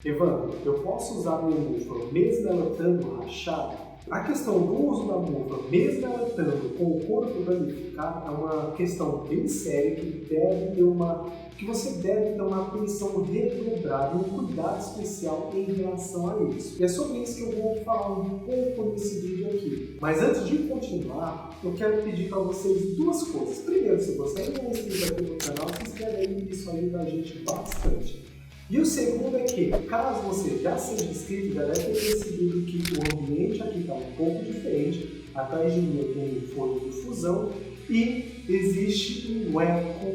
Evandro, eu posso usar minha mufa mesmo ela estando rachada? A questão do uso da mufa, mesmo ela estando com o corpo danificado, é uma questão bem séria que você deve ter uma atenção redobrada, um cuidado especial em relação a isso. E é sobre isso que eu vou falar um pouco nesse vídeo aqui. Mas antes de continuar, eu quero pedir para vocês duas coisas. Primeiro, se você ainda não é inscrito aqui no canal, se inscreve aí, isso ajuda a gente bastante. E o segundo é que, caso você já seja inscrito, já deve ter percebido que o ambiente aqui está um pouco diferente. Atrás de mim eu tenho um forno de fusão e existe um eco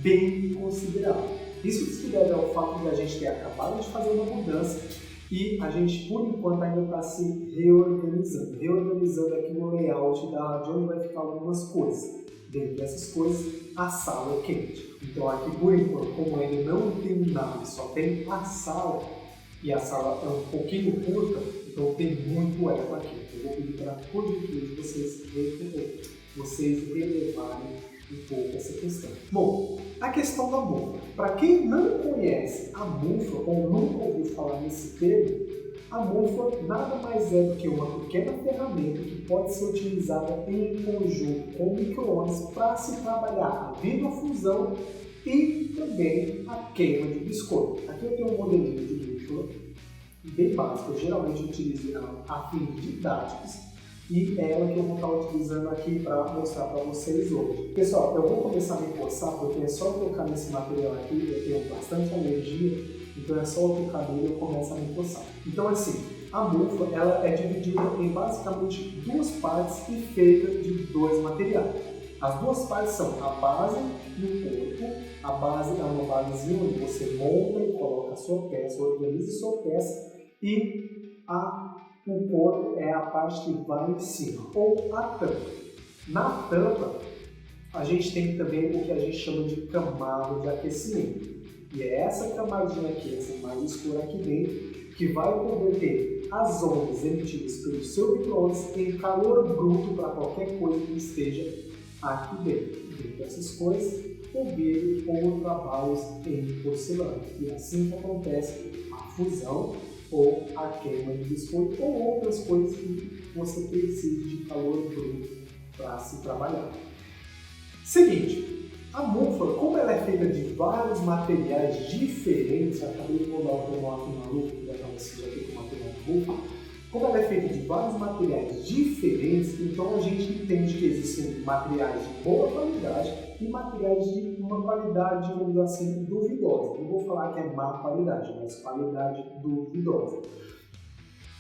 bem considerável. Isso se deve ao fato de a gente ter acabado de fazer uma mudança e a gente, por enquanto, ainda está se reorganizando aqui no layout de onde vai ficar algumas coisas. Dentro dessas coisas, a sala é quente. Então aqui, por enquanto, como ainda não tem nada, só tem a sala, e a sala é um pouquinho curta, então tem muito eco aqui. Eu vou pedir para, por gentileza, vocês relevarem um pouco essa questão. Bom, a questão da mufa. Para quem não conhece a mufa ou nunca ouviu falar nesse termo, a mufa nada mais é do que uma pequena ferramenta que pode ser utilizada em conjunto com micro-ondas para se trabalhar a viva-fusão e também a queima de biscoito. Aqui eu tenho um modelinho de bússola bem básico, eu geralmente utilizo ela a fins didáticos e é ela que eu vou estar utilizando aqui para mostrar para vocês hoje. Pessoal, eu vou começar a me coçar porque é só eu tocar nesse material aqui, eu tenho bastante alergia, então é só eu tocar nele e eu começo a me coçar. Então assim, a mufa ela é dividida em basicamente duas partes e feita de dois materiais. As duas partes são a base e o corpo. A base é uma basezinha onde você monta e coloca a sua peça, organiza a sua peça e o corpo é a parte que vai em cima, ou a tampa. Na tampa, a gente tem também o que a gente chama de camada de aquecimento. E é essa camadinha aqui, essa mais escura aqui dentro, que vai converter as ondas emitidas pelo seu micro-ondas em calor bruto para qualquer coisa que esteja aqui dentro. Dentro dessas coisas, polvilho ou trabalhos em porcelana. E assim que acontece a fusão ou a queima de biscoito ou outras coisas que você precisa de calor bruto para se trabalhar. Seguinte, a mufa, como ela é feita de vários materiais diferentes, acabei de mandar o termoto na lupa, que já estava assistindo aqui com o material da mufa, como ela é feita de vários materiais diferentes, então a gente entende que existem materiais de boa qualidade e materiais de uma qualidade, digamos assim, duvidosa. Não vou falar que é má qualidade, mas qualidade duvidosa.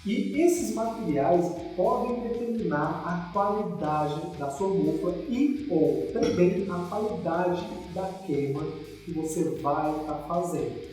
E esses materiais podem determinar a qualidade da sua mufa e ou também a qualidade da queima que você vai estar fazendo.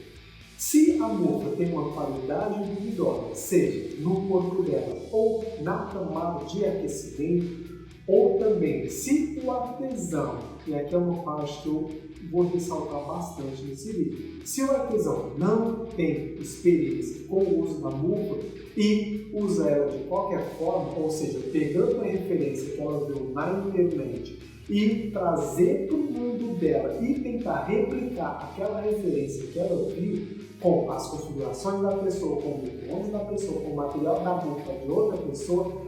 Se a mufa tem uma qualidade duvidosa, seja no corpo dela ou na camada de aquecimento, ou também se o artesão, e aqui é uma parte que eu vou ressaltar bastante nesse vídeo, se o artesão não tem experiência com o uso da mufa e usa ela de qualquer forma, ou seja, pegando a referência que ela viu na internet e trazer para o mundo dela e tentar replicar aquela referência que ela viu com as configurações da pessoa, com o micro-ondas da pessoa, com o material da mufa de outra pessoa,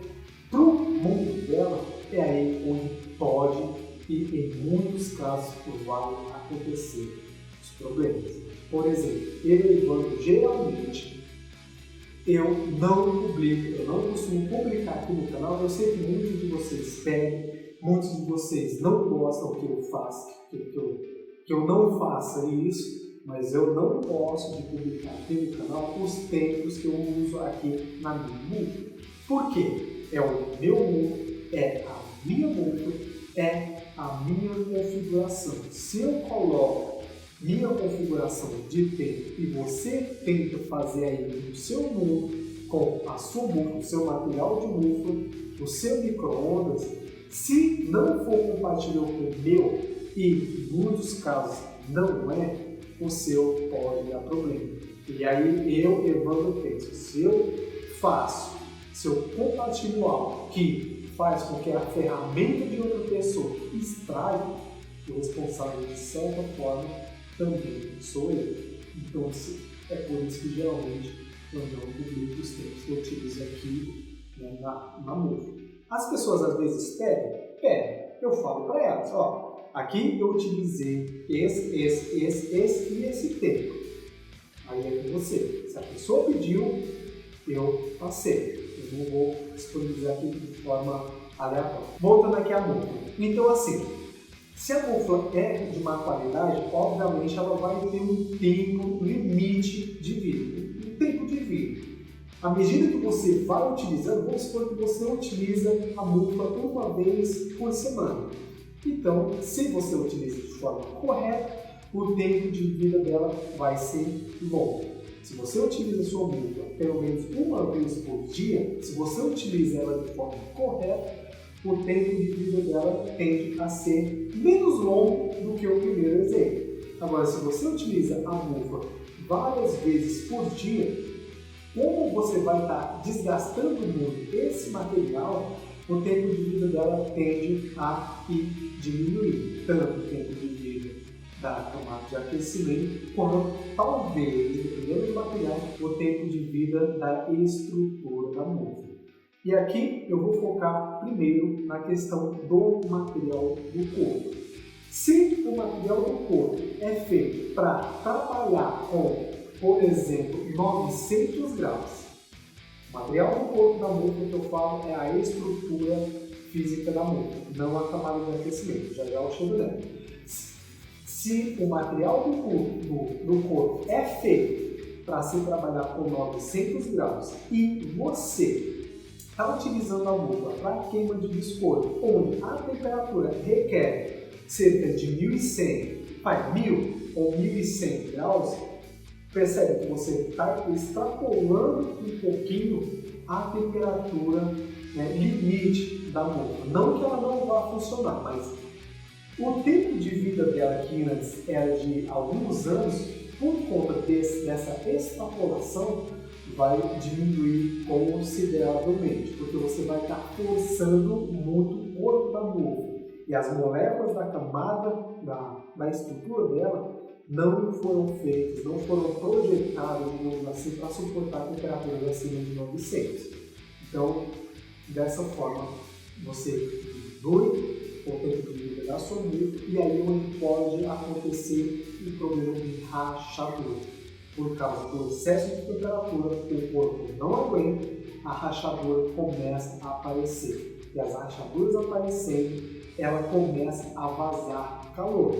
para o mundo dela, é aí onde pode e em muitos casos vai acontecer os problemas. Por exemplo, Evandro, geralmente eu não costumo publicar aqui no canal. Eu sei que muitos de vocês pedem, muitos de vocês não gostam que eu faça, que eu não faça isso, mas eu não gosto de publicar aqui no canal os tempos que eu uso aqui na minha mufa. Por quê? É o meu mundo, é a minha mufa, é a minha configuração. Se eu coloco minha configuração de tempo e você tenta fazer aí no seu mundo, com a sua mufa, o seu material de mufa, o seu micro-ondas, se não for compatível com o meu, e em muitos casos não é, o seu pode dar problema. E aí eu, Evandro, penso, se eu compartilho algo que faz com que a ferramenta de outra pessoa estrague, o responsável de certa forma também sou eu. Então, É por isso que geralmente eu não publico os termos que eu utilizo aqui, né, na mufa. As pessoas às vezes pedem. Eu falo para elas, ó, aqui eu utilizei esse e esse termo. Aí é com você. Se a pessoa pediu, eu passei. Eu não vou disponibilizar aqui de forma aleatória. Voltando aqui à mufa. Então, assim, se a mufa é de má qualidade, obviamente ela vai ter um tempo limite de vida. Um tempo de vida. À medida que você vai utilizando, vamos supor que você utiliza a mufa uma vez por semana. Então, se você utiliza de forma correta, o tempo de vida dela vai ser longo. Se você utiliza a sua mufa pelo menos uma vez por dia, se você utiliza ela de forma correta, o tempo de vida dela tende a ser menos longo do que o primeiro exemplo. Agora, se você utiliza a mufa várias vezes por dia, como você vai estar desgastando muito esse material, o tempo de vida dela tende a ir diminuindo, tanto o tempo de vida da camada de aquecimento, quanto talvez, dependendo do material, o tempo de vida da estrutura da mufa. E aqui eu vou focar primeiro na questão do material do corpo. Se o material do corpo é feito para trabalhar com, por exemplo, 900 graus, o material do corpo da mufa que eu falo é a estrutura física da mufa, não a camada de aquecimento, já eu chego nela. Se o material do corpo é feito para se trabalhar com 900 graus e você está utilizando a mufa para queima de biscoito, onde a temperatura requer cerca de 1.100 ou 1.100 graus, percebe que você está extrapolando um pouquinho a temperatura, né, limite da mufa. Não que ela não vá funcionar, mas o tempo de vida dela, que antes era de alguns anos, por conta dessa extrapolação, vai diminuir consideravelmente, porque você vai estar forçando muito o corpo da mufa. E as moléculas da camada, da estrutura dela, não foram feitas, não foram projetadas, digamos assim, para suportar temperaturas acima de 900. Então, dessa forma, você diminui o tempo de vida da sua mufa e aí onde pode acontecer um problema de rachadura. Por causa do excesso de temperatura, o corpo não aguenta, a rachadura começa a aparecer. E as rachaduras aparecendo, ela começa a vazar calor.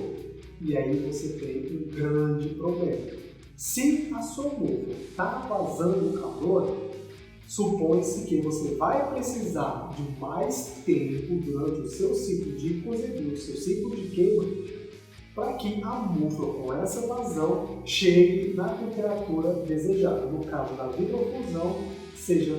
E aí você tem um grande problema. Se a sua mufa está vazando calor, supõe-se que você vai precisar de mais tempo durante o seu ciclo de cozedura, o seu ciclo de queima, para que a mufa com essa vazão chegue na temperatura desejada. No caso da vibrofusão, seja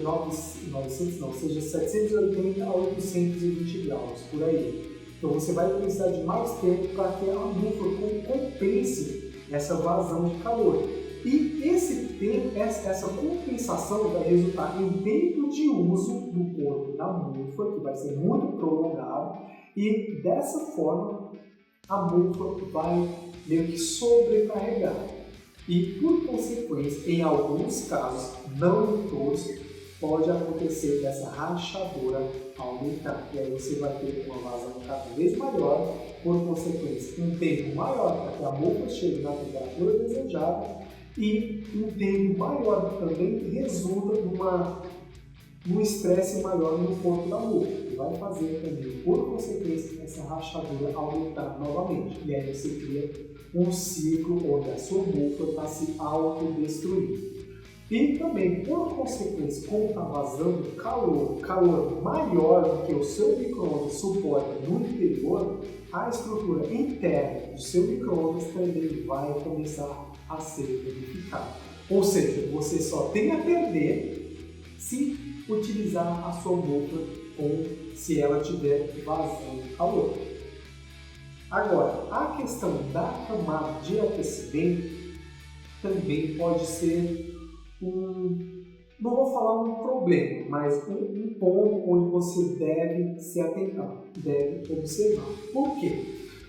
780 a 820 graus, por aí. Então você vai precisar de mais tempo para que a mufa compense essa vazão de calor. E esse tempo, essa compensação vai resultar em tempo de uso do corpo da mufa, que vai ser muito prolongado, e dessa forma a mufa vai meio que sobrecarregar. E, por consequência, em alguns casos, não em todos, pode acontecer dessa rachadura aumentar. E aí você vai ter uma vazão cada vez maior, por consequência, um tempo maior para que a mufa chegue na temperatura desejada e um tempo maior também resulta num estresse maior no corpo da mufa, que vai fazer também, por consequência, essa rachadura aumentar novamente. E aí você cria um ciclo onde a sua mufa está se autodestruindo. E também, por consequência, como está vazando calor maior do que o seu micro-ondas suporta no interior, a estrutura interna do seu micro-ondas também vai começar a ser danificada. Ou seja, você só tem a perder se utilizar a sua mufa se ela estiver vazando calor. Agora, a questão da camada de aquecimento também pode ser não vou falar um problema, mas um ponto onde você deve se atentar, deve observar. Por quê?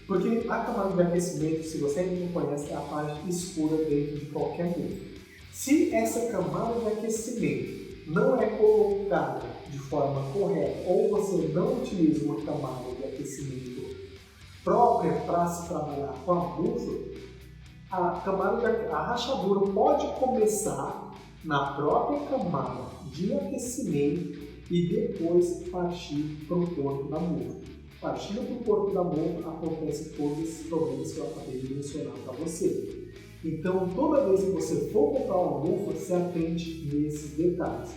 Porque a camada de aquecimento, se você ainda não conhece, é a parte escura dentro de qualquer mufa. Se essa camada de aquecimento não é colocada de forma correta ou você não utiliza uma camada de aquecimento própria para se trabalhar com a mufa, a rachadura pode começar na própria camada de aquecimento e depois partir para o corpo da mufa. Partindo para o corpo da mufa, acontecem todos esses problemas que eu acabei de mencionar para você. Então, toda vez que você for comprar uma mufa, se atente nesses detalhes.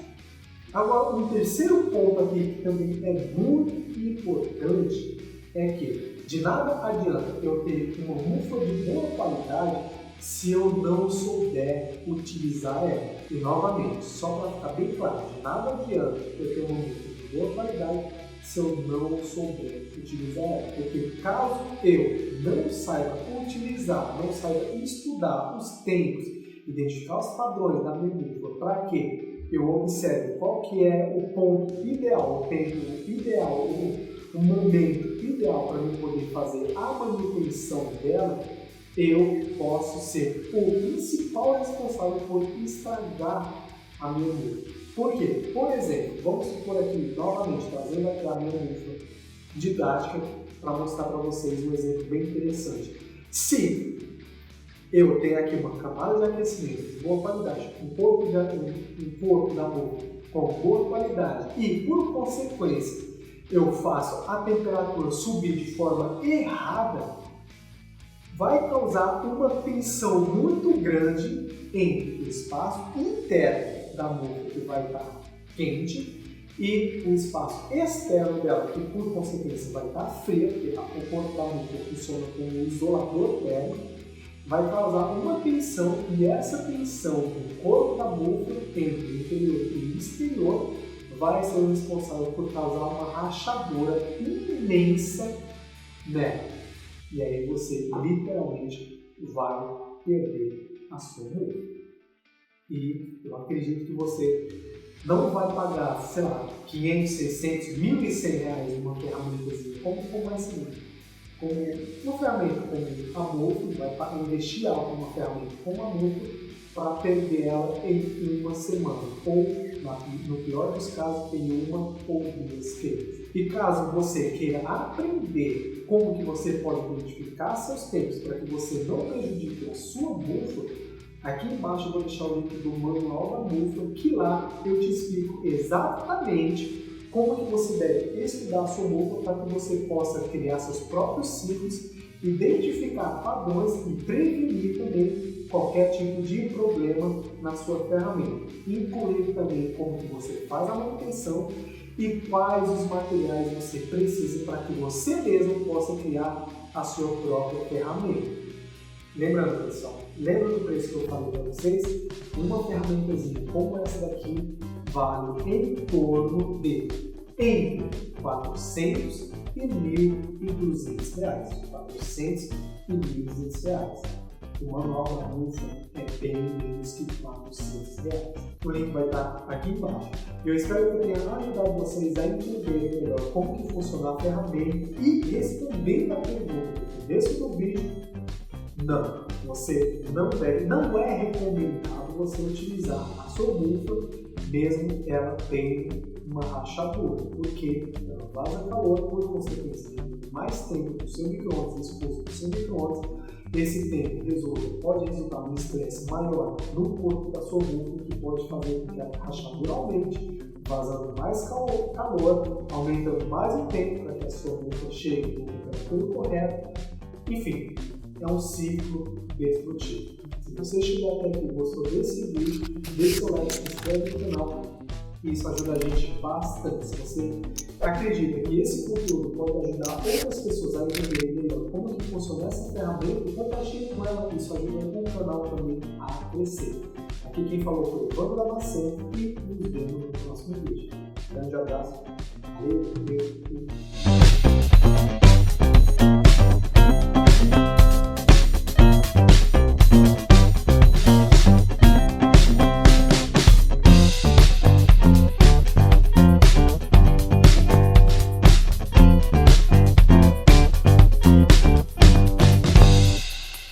Agora, um terceiro ponto aqui que também é muito importante é que de nada adianta eu ter uma mufa de boa qualidade se eu não souber utilizar ela. E novamente, só para ficar bem claro, de nada adianta eu ter uma mufa de boa qualidade se eu não souber utilizar ela. Porque caso eu não saiba utilizar, não saiba estudar os tempos, identificar os padrões da minha mufa, para que eu observe qual que é o ponto ideal, o tempo ideal, o momento ideal para eu poder fazer a manutenção dela, eu posso ser o principal responsável por estragar a minha mufa. Por quê? Por exemplo, vamos supor aqui, novamente, trazendo aqui a minha mufa didática para mostrar para vocês um exemplo bem interessante. Se eu tenho aqui uma camada de aquecimento de boa qualidade, um corpo da mufa com boa qualidade e, por consequência, eu faço a temperatura subir de forma errada, vai causar uma tensão muito grande entre o espaço interno da mufa, que vai estar quente, e o espaço externo dela, que por consequência vai estar frio, porque o corpo da mufa funciona como um isolador térmico, vai causar uma tensão, e essa tensão do corpo da mufa entre o interior e o exterior vai ser o responsável por causar uma rachadura imensa nela. E aí você literalmente vai perder a sua mufa. E eu acredito que você não vai pagar, sei lá, 500, 600, 1.100 reais em uma ferramentazinha como essa aqui. Como uma ferramenta como a mufa, vai investir algo numa ferramenta como a mufa para perder ela em uma semana. Ou, no pior dos casos, em uma ou duas queimas. E caso você queira aprender como que você pode identificar seus tempos para que você não prejudique a sua mufa, aqui embaixo eu vou deixar o link do manual da mufa, que lá eu te explico exatamente como que você deve estudar a sua mufa para que você possa criar seus próprios ciclos, identificar padrões e prevenir também qualquer tipo de problema na sua ferramenta. Incluir também como que você faz a manutenção e quais os materiais você precisa para que você mesmo possa criar a sua própria ferramenta. Lembrando, pessoal, lembra do preço que eu falei para vocês? Uma ferramentazinha como essa daqui vale em torno de entre 400 e 1.200 reais. 400 e 1.200 reais. O manual da mufa é bem menos que 400 reais. O link vai estar aqui embaixo. Eu espero que eu tenha ajudado vocês a entender melhor como que funciona a ferramenta e respondendo a pergunta no começo do vídeo. Não, você não é recomendado você utilizar a sua mufa mesmo ela tendo uma rachadura, porque ela vaza calor, por consequência, mais tempo do seu micro-ondas exposto ao seu micro-ondas. Esse tempo pode resultar num estresse maior no corpo da sua mufa, que pode fazer com que a rachadura aumente, vazando mais calor, aumentando mais o tempo para que a sua mufa chegue na temperatura correta. Enfim, é um ciclo destrutivo. Se você chegou até aqui e gostou desse vídeo, deixa o like, se inscreve no canal. Isso ajuda a gente bastante. Se você acredita que esse conteúdo pode ajudar outras pessoas a entenderem melhor como que funciona essa ferramenta, compartilhe com ela. Isso ajuda o canal também a crescer. Aqui quem falou foi o Vando Damasceno e nos vemos no próximo vídeo. Grande abraço. Valeu.